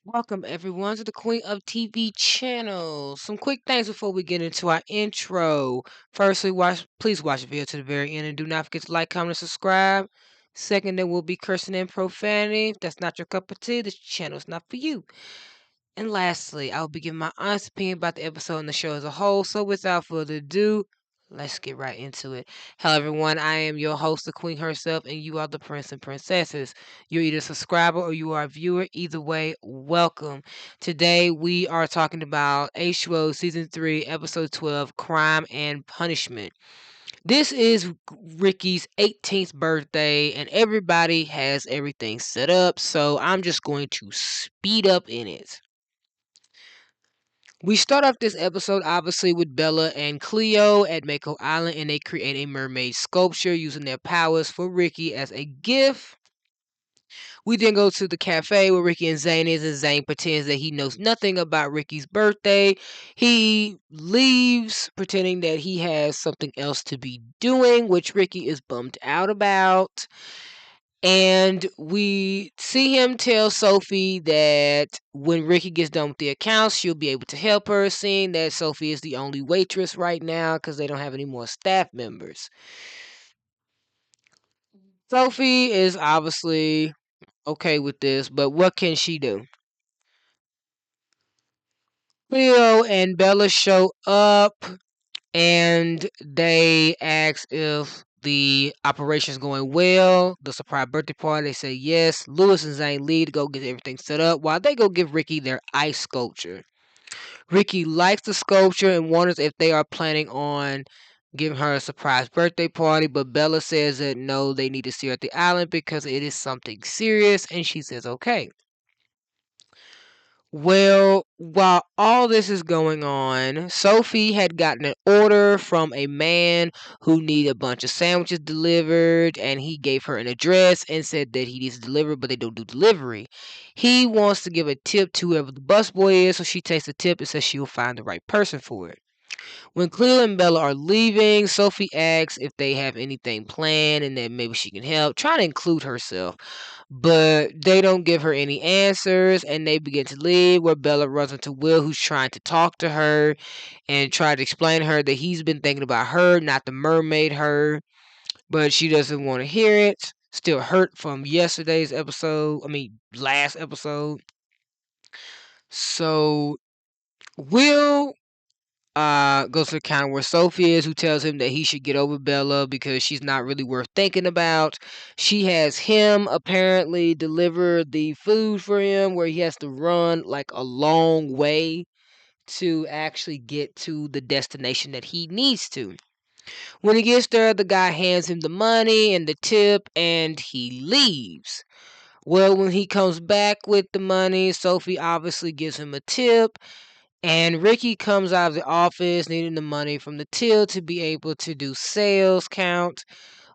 Welcome everyone to the Queen of TV channel. Some quick things before we get into our intro. Firstly, please watch the video to the very end and do not forget to like, comment, and subscribe. Second, there will be cursing and profanity. If that's not your cup of tea, this channel is not for you. And lastly, I will be giving my honest opinion about the episode and the show as a whole. So without further ado, let's get right into it. Hello everyone, I am your host, the Queen herself, and you are the Prince and Princesses. You're either a subscriber or you are a viewer. Either way, welcome. Today we are talking about H2O Season 3, Episode 12, Crime and Punishment. This is Rikki's 18th birthday, and everybody has everything set up, so I'm just going to speed up in it. We start off this episode obviously with Bella and Cleo at Mako Island, and they create a mermaid sculpture using their powers for Rikki as a gift. We then go to the cafe where Rikki and Zane is, and Zane pretends that he knows nothing about Rikki's birthday. He leaves pretending that he has something else to be doing, which Rikki is bummed out about. And we see him tell Sophie that when Rikki gets done with the accounts, she'll be able to help her, seeing that Sophie is the only waitress right now because they don't have any more staff members. Sophie is obviously okay with this, but what can she do? Cleo and Bella show up and they ask if the operation is going well. The surprise birthday party, they say yes. Lewis and Zane leave to go get everything set up while they go give Rikki their ice sculpture. Rikki likes the sculpture and wonders if they are planning on giving her a surprise birthday party, but Bella says that no, they need to see her at the island because it is something serious, and she says okay. Well, while all this is going on, Sophie had gotten an order from a man who needed a bunch of sandwiches delivered, and he gave her an address and said that he needs to deliver, but they don't do delivery. He wants to give a tip to whoever the busboy is, so she takes the tip and says she'll find the right person for it. When Cleo and Bella are leaving, Sophie asks if they have anything planned and that maybe she can help, trying to include herself. But they don't give her any answers and they begin to leave, where Bella runs into Will, who's trying to talk to her and try to explain to her that he's been thinking about her, not the mermaid her. But she doesn't want to hear it. Still hurt from yesterday's episode. Last episode. So Will goes to the counter where Sophie is, who tells him that he should get over Bella because she's not really worth thinking about. She has him apparently deliver the food for him, where he has to run like a long way to actually get to the destination that he needs to. When he gets there, the guy hands him the money and the tip and he leaves. Well, when he comes back with the money, Sophie obviously gives him a tip, and Rikki comes out of the office needing the money from the till to be able to do sales count.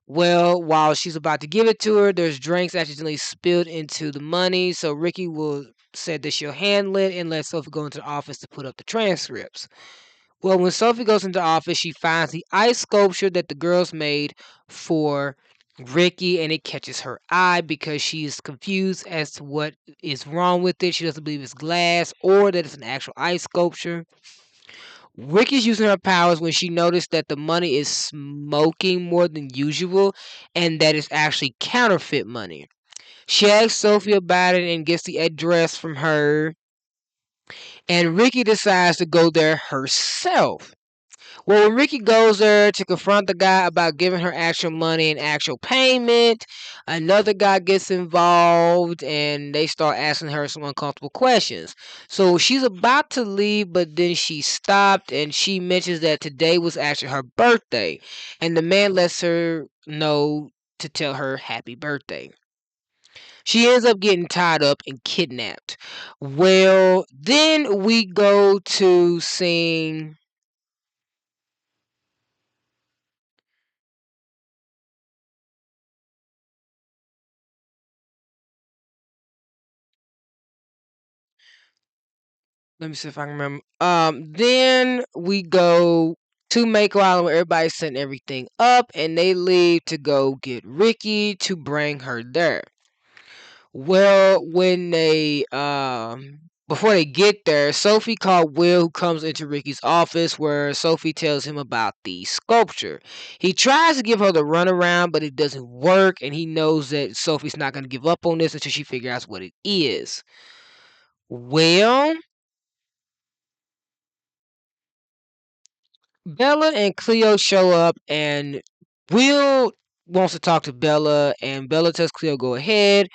Well, while she's about to give it to her, there's drinks accidentally spilled into the money, so Rikki will said that she'll handle it and let Sophie go into the office to put up the transcripts. Well, when Sophie goes into the office, she finds the ice sculpture that the girls made for Rikki, and it catches her eye because she's confused as to what is wrong with it. She doesn't believe it's glass or that it's an actual ice sculpture. Ricky's using her powers when she noticed that the money is smoking more than usual and that it's actually counterfeit money. She asks Sophie about it and gets the address from her, and Rikki decides to go there herself. Well, when Rikki goes there to confront the guy about giving her actual money and actual payment, another guy gets involved and they start asking her some uncomfortable questions. So she's about to leave, but then she stopped and she mentions that today was actually her birthday. And the man lets her know to tell her happy birthday. She ends up getting tied up and kidnapped. Well, then we go to seeing. Let me see if I can remember. Then we go to Mako Island where everybody's setting everything up, and they leave to go get Rikki to bring her there. Well, when they before they get there, Sophie called Will, who comes into Ricky's office, where Sophie tells him about the sculpture. He tries to give her the runaround, but it doesn't work, and he knows that Sophie's not going to give up on this until she figures out what it is. Well, Bella and Cleo show up, and Will wants to talk to Bella, and Bella tells Cleo go ahead.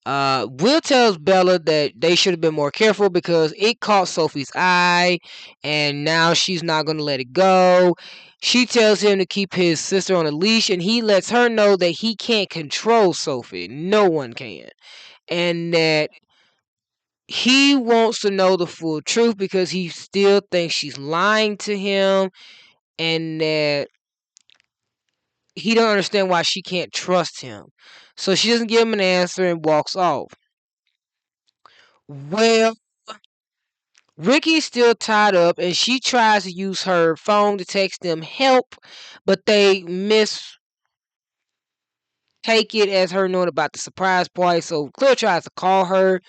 Will tells Bella that they should have been more careful because it caught Sophie's eye, and now she's not going to let it go. She tells him to keep his sister on a leash, and he lets her know that he can't control Sophie. No one can. And that he wants to know the full truth because he still thinks she's lying to him, and that he don't understand why she can't trust him. So she doesn't give him an answer and walks off. Well, Ricky's still tied up and she tries to use her phone to text them help, but they mistake it as her knowing about the surprise party. So Claire tries to call her,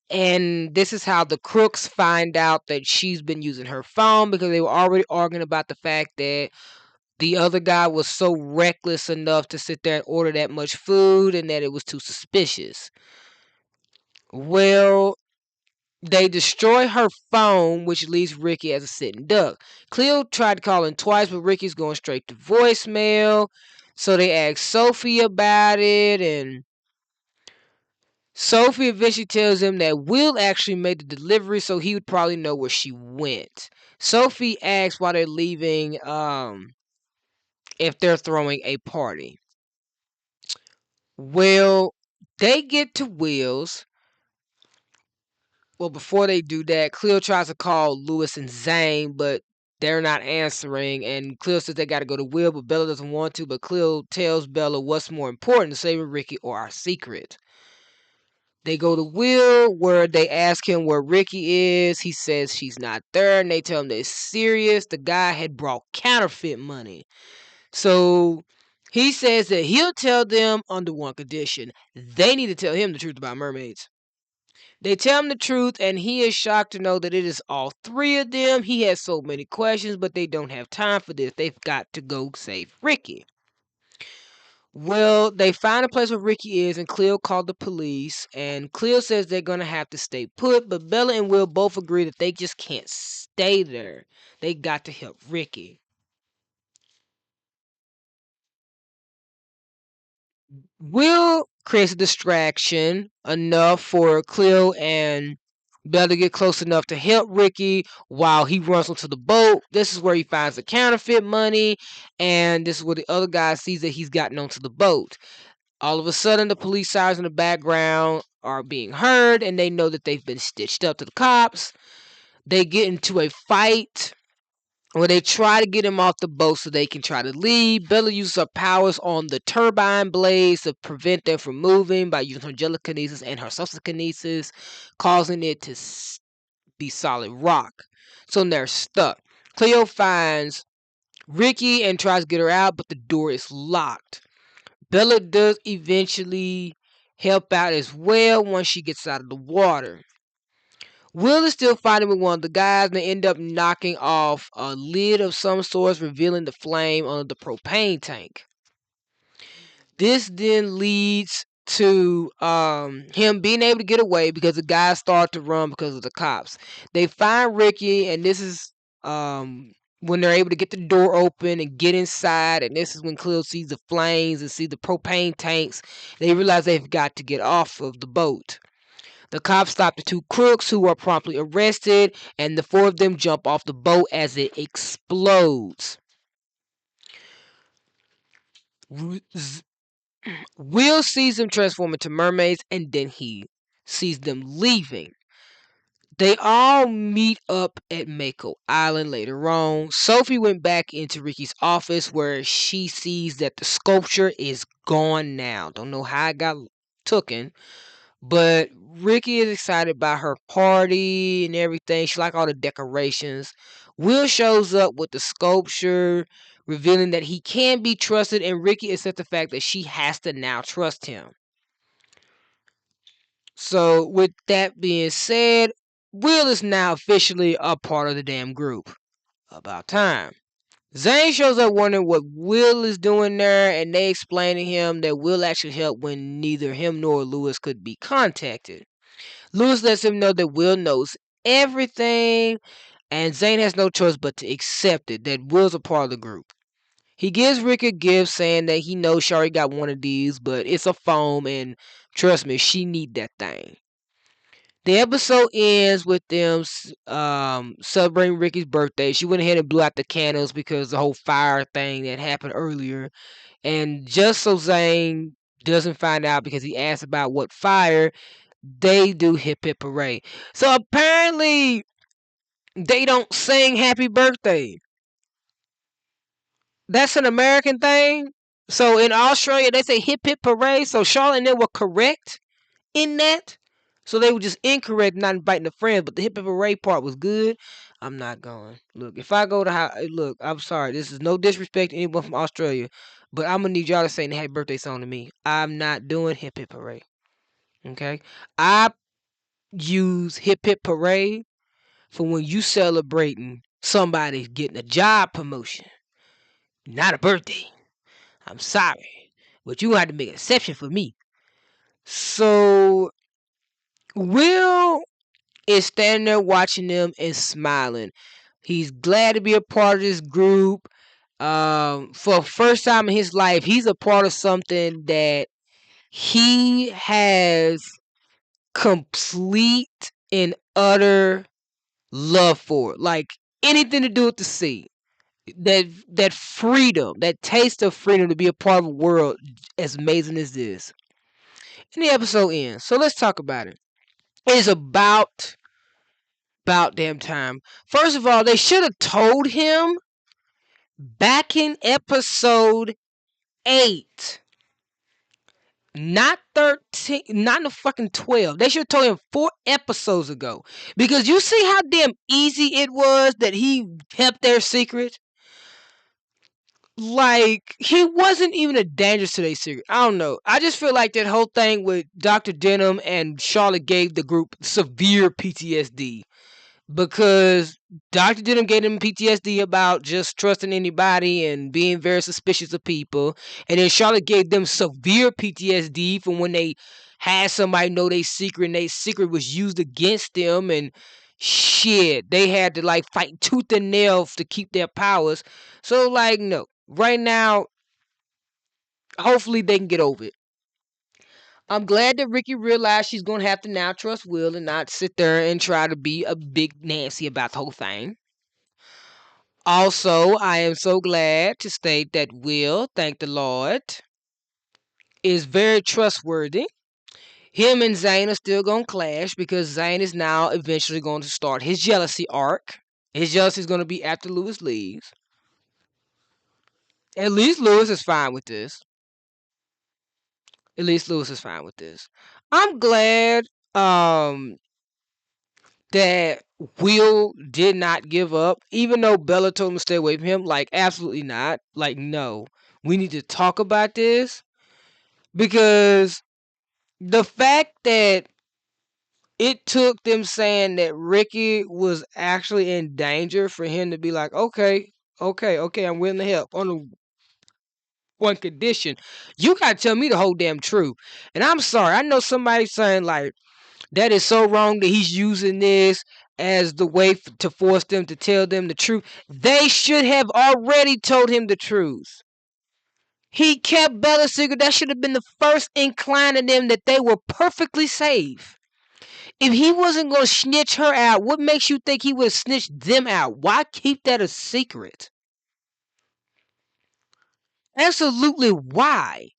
and this is how the crooks find out that she's been using her phone because they were already arguing about the fact that the other guy was so reckless enough to sit there and order that much food and that it was too suspicious. Well, they destroy her phone, which leaves Ricky as a sitting duck. Cleo tried calling twice, but Ricky's going straight to voicemail. So they asked Sophie about it, and Sophie eventually tells him that Will actually made the delivery, so he would probably know where she went. Sophie asks why they're leaving, if they're throwing a party. Well, they get to Will's. Well, before they do that, Cleo tries to call Lewis and Zane, but they're not answering. And Cleo says they got to go to Will, but Bella doesn't want to. But Cleo tells Bella what's more important, saving Ricky or our secret. They go to Will, where they ask him where Ricky is. He says she's not there, and they tell him that it's serious. The guy had brought counterfeit money. So he says that he'll tell them under one condition. They need to tell him the truth about mermaids. They tell him the truth, and he is shocked to know that it is all three of them. He has so many questions, but they don't have time for this. They've got to go save Ricky. Well, they find a place where Ricky is, and Cleo called the police. And Cleo says they're going to have to stay put, but Bella and Will both agree that they just can't stay there. They got to help Ricky. Will creates a distraction enough for Cleo and Bella to get close enough to help Ricky while he runs onto the boat. This is where he finds the counterfeit money, and this is where the other guy sees that he's gotten onto the boat. All of a sudden, the police sirens in the background are being heard, and they know that they've been stitched up to the cops. They get into a fight where they try to get him off the boat so they can try to leave. Bella uses her powers on the turbine blades to prevent them from moving by using her telekinesis and her subkinesis, causing it to be solid rock. So they're stuck. Cleo finds Ricky and tries to get her out, but the door is locked. Bella does eventually help out as well once she gets out of the water. Will is still fighting with one of the guys and they end up knocking off a lid of some sort, revealing the flame on the propane tank. This then leads to him being able to get away because the guys start to run because of the cops. They find Ricky, and this is when they're able to get the door open and get inside, and this is when Cleo sees the flames and see the propane tanks. They realize they've got to get off of the boat. The cops stop the two crooks who are promptly arrested, and the four of them jump off the boat as it explodes. Will sees them transform into mermaids, and then he sees them leaving. They all meet up at Mako Island later on. Sophie went back into Ricky's office where she sees that the sculpture is gone now. Don't know how it got taken, but Ricky is excited about her party and everything. She like all the decorations. Will shows up with the sculpture, revealing that he can be trusted, and Ricky accepts the fact that she has to now trust him. So with that being said, Will is now officially a part of the damn group. About time. Zane shows up wondering what Will is doing there, and they explain to him that Will actually helped when neither him nor Lewis could be contacted. Lewis lets him know that Will knows everything, and Zane has no choice but to accept it, that Will's a part of the group. He gives Rick a gift saying that he knows Shari got one of these, but it's a foam, and trust me, she need that thing. The episode ends with them celebrating Ricky's birthday. She went ahead and blew out the candles because the whole fire thing that happened earlier. And just so Zane doesn't find out because he asked about what fire, they do hip hip hooray. So apparently they don't sing happy birthday. That's an American thing. So in Australia they say hip hip hooray. So Charlotte and they were correct in that. So they were just incorrect, not inviting a friend. But the hip hip hooray part was good. I'm not going. Look, if I go to look, I'm sorry. This is no disrespect to anyone from Australia, but I'm gonna need y'all to sing the happy birthday song to me. I'm not doing hip hip hooray. Okay, I use hip hip hooray for when you celebrating somebody getting a job promotion, not a birthday. I'm sorry, but you had to make an exception for me. So Will is standing there watching them and smiling. He's glad to be a part of this group. For the first time in his life, he's a part of something that he has complete and utter love for. Like anything to do with the sea. That freedom, that taste of freedom to be a part of a world as amazing as this. And the episode ends. So let's talk about it. It's about damn time. First of all, they should have told him back in episode 8, not 13, not in the fucking 12. They should have told him 4 episodes ago. Because you see how damn easy it was that he kept their secret? Like, he wasn't even a danger to their secret. I don't know. I just feel like that whole thing with Dr. Denham and Charlotte gave the group severe PTSD. Because Dr. Denham gave them PTSD about just trusting anybody and being very suspicious of people. And then Charlotte gave them severe PTSD from when they had somebody know their secret and their secret was used against them. And shit, they had to like fight tooth and nail to keep their powers. So, like, no. Right now, hopefully they can get over it. I'm glad that Rikki realized she's going to have to now trust Will and not sit there and try to be a big Nancy about the whole thing. Also, I am so glad to state that Will, thank the Lord, is very trustworthy. Him and Zane are still going to clash because Zane is now eventually going to start his jealousy arc. His jealousy is going to be after Lewis leaves. At least Lewis is fine with this. At least Lewis is fine with this. I'm glad that Will did not give up, even though Bella told him to stay away from him. Like, absolutely not. Like, no. We need to talk about this because the fact that it took them saying that Rikki was actually in danger for him to be like, okay, I'm willing to help on the one condition. You gotta tell me the whole damn truth. And I'm sorry, I know somebody saying like that is so wrong that he's using this as the way to force them to tell them the truth. They should have already told him the truth. He kept Bella's secret. That should have been the first incline to them that they were perfectly safe. If he wasn't going to snitch her out, what makes you think he would have snitched them out? Why keep that a secret? Absolutely why?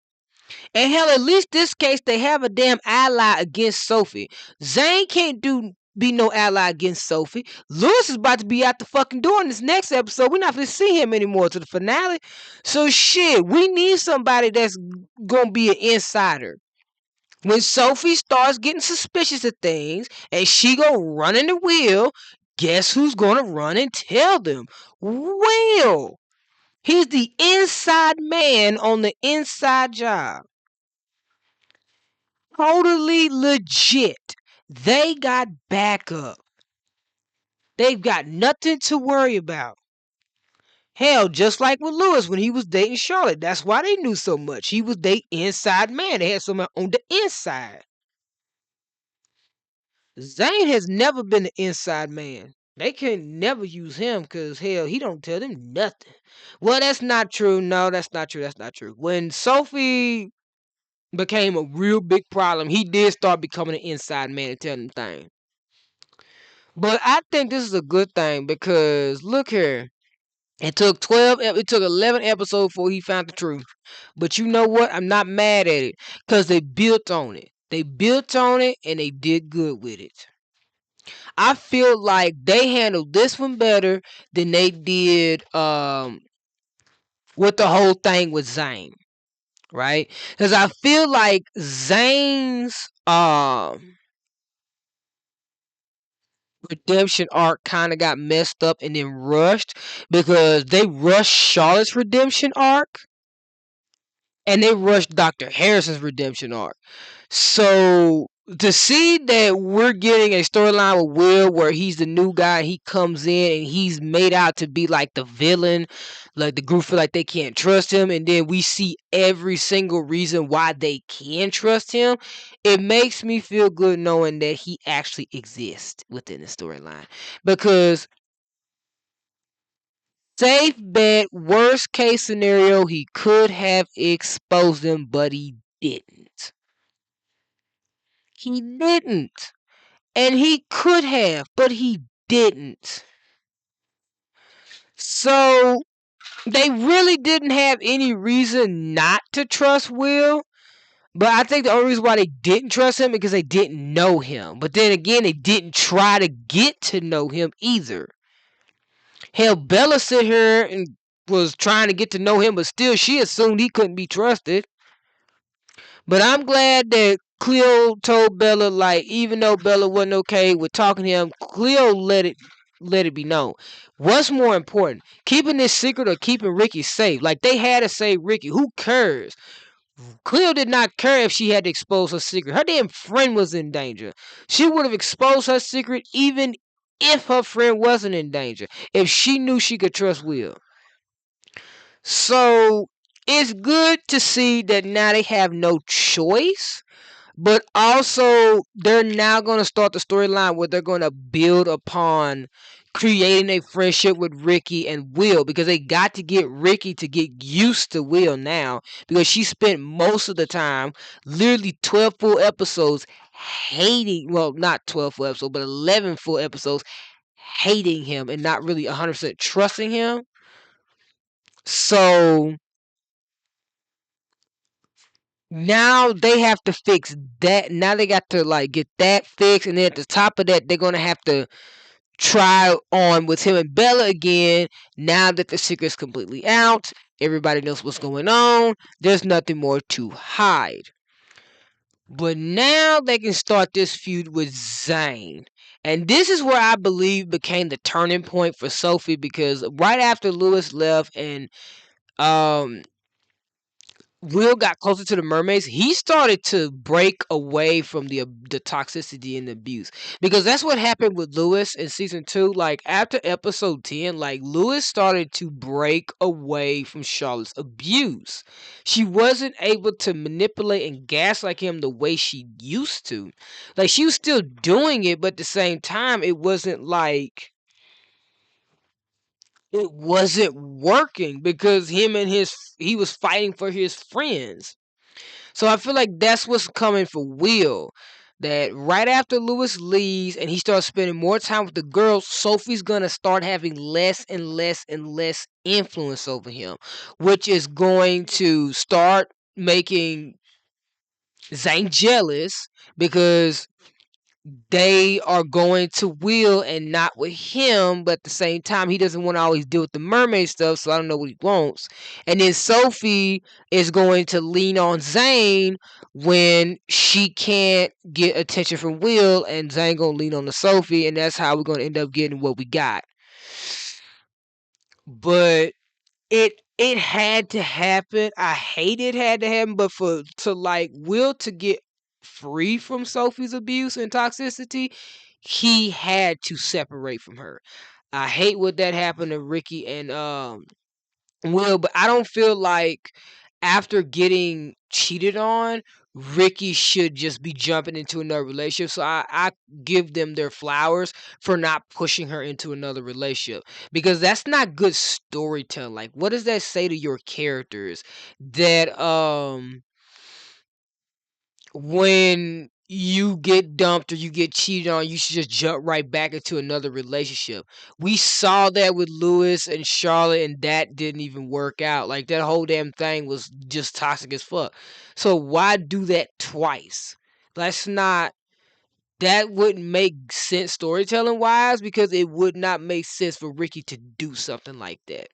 And hell, at least this case, they have a damn ally against Sophie. Zane can't be no ally against Sophie. Lewis is about to be out the fucking door in this next episode. We're not going to see him anymore to the finale. So shit, we need somebody that's going to be an insider. When Sophie starts getting suspicious of things and she go running the wheel, guess who's going to run and tell them? Will. He's the inside man on the inside job. Totally legit. They got backup. They've got nothing to worry about. Hell, just like with Lewis when he was dating Charlotte. That's why they knew so much. He was their inside man. They had someone on the inside. Zane has never been the inside man. They can never use him because hell, he don't tell them nothing. Well, that's not true. No, that's not true. That's not true. When Sophie became a real big problem, he did start becoming an inside man and telling them things. But I think this is a good thing because look here. It took 11 episodes before he found the truth. But you know what? I'm not mad at it because they built on it. They built on it and they did good with it. I feel like they handled this one better than they did with the whole thing with Zane, right? Because I feel like Zane's redemption arc kind of got messed up and then rushed because they rushed Charlotte's redemption arc and they rushed Dr. Harrison's redemption arc. So to see that we're getting a storyline with Will where he's the new guy, he comes in and he's made out to be like the villain, like the group feel like they can't trust him, and then we see every single reason why they can trust him. It makes me feel good knowing that he actually exists within the storyline because safe bet, worst case scenario, he could have exposed them, but he didn't. He didn't. And he could have, but he didn't. So they really didn't have any reason not to trust Will. But I think the only reason why they didn't trust him is because they didn't know him. But then again, they didn't try to get to know him either. Hell, Bella sit here and was trying to get to know him, but still she assumed he couldn't be trusted. But I'm glad that Cleo told Bella, like, even though Bella wasn't okay with talking to him, Cleo let it be known. What's more important, keeping this secret or keeping Rikki safe? Like, they had to save Rikki. Who cares? Cleo did not care if she had to expose her secret. Her damn friend was in danger. She would have exposed her secret even if her friend wasn't in danger. If she knew she could trust Will. So it's good to see that now they have no choice. But also, they're now going to start the storyline where they're going to build upon creating a friendship with Rikki and Will because they got to get Rikki to get used to Will now because she spent most of the time, literally 12 full episodes, hating, well, not 12 full episodes, but 11 full episodes, hating him and not really 100% trusting him. So now they have to fix that. Now they got to like get that fixed, and then at the top of that, they're gonna have to try on with him and Bella again. Now that the secret's completely out, everybody knows what's going on. There's nothing more to hide. But now they can start this feud with Zane. And this is where I believe became the turning point for Sophie because right after Lewis left and um Will got closer to the mermaids, he started to break away from the toxicity and abuse because that's what happened with Lewis in season 2. Like after episode 10, like Lewis started to break away from Charlotte's abuse. She wasn't able to manipulate and gaslight him the way she used to. Like she was still doing it, but at the same time, it wasn't working because he was fighting for his friends. So I feel like that's what's coming for Will. That right after Lewis leaves and he starts spending more time with the girls, Sophie's gonna start having less and less and less influence over him, which is going to start making Zane jealous because they are going to Will and not with him, but at the same time, he doesn't want to always deal with the mermaid stuff, so I don't know what he wants. And then Sophie is going to lean on Zane when she can't get attention from Will, and Zane gonna lean on the Sophie, and that's how we're gonna end up getting what we got. But it had to happen. I hate it had to happen, but for to like Will to get free from Sophie's abuse and toxicity, he had to separate from her. I hate what that happened to Rikki and Will, but I don't feel like after getting cheated on, Rikki should just be jumping into another relationship. So I give them their flowers for not pushing her into another relationship, because that's not good storytelling. Like, what does that say to your characters that when you get dumped or you get cheated on, you should just jump right back into another relationship? We saw that with Lewis and Charlotte, and that didn't even work out. Like, that whole damn thing was just toxic as fuck. So why do that twice? That's not. That wouldn't make sense storytelling wise, because it would not make sense for Rikki to do something like that.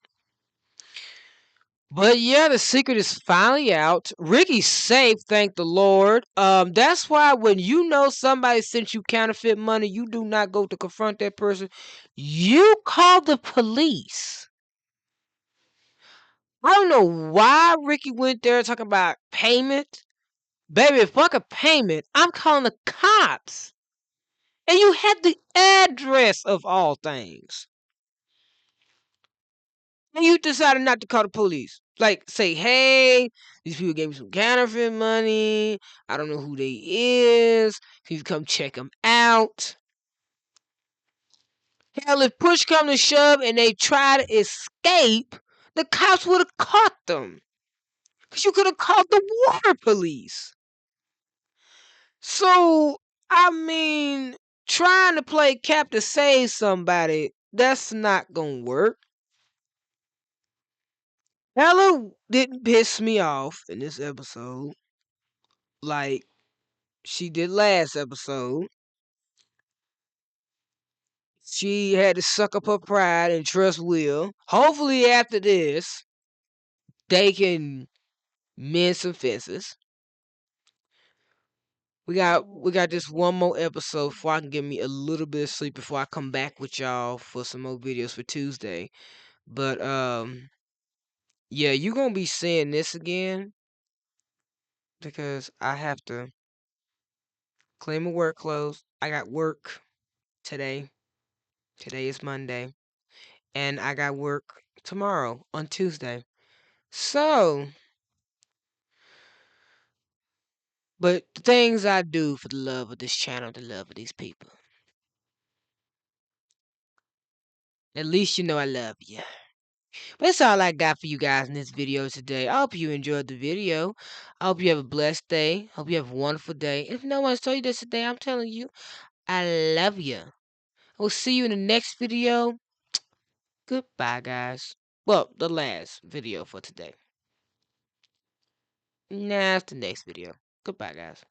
But yeah, the secret is finally out. Ricky's safe, thank the Lord. That's why when you know somebody sent you counterfeit money, you do not go to confront that person. You call the police. I don't know why Ricky went there talking about payment. Baby, fuck a payment. I'm calling the cops. And you had the address of all things. And you decided not to call the police. Like, say, hey, these people gave me some counterfeit money. I don't know who they is. Can you come check them out? Hell, if push come to shove and they try to escape, the cops would have caught them. Because you could have called the water police. So, I mean, trying to play cap to save somebody, that's not going to work. Ella didn't piss me off in this episode like she did last episode. She had to suck up her pride and trust Will. Hopefully, after this, they can mend some fences. We got just one more episode before I can get me a little bit of sleep before I come back with y'all for some more videos for Tuesday. But yeah, you're gonna be seeing this again because I have to clean my work clothes. I got work today. Today is Monday. And I got work tomorrow on Tuesday. So, but the things I do for the love of this channel, the love of these people, at least you know I love you. But that's all I got for you guys in this video today. I hope you enjoyed the video. I hope you have a blessed day. Hope you have a wonderful day. If no one's told you this today, I'm telling you, I love you. We'll see you in the next video. Goodbye, guys. Well, the last video for today. Nah, it's the next video. Goodbye, guys.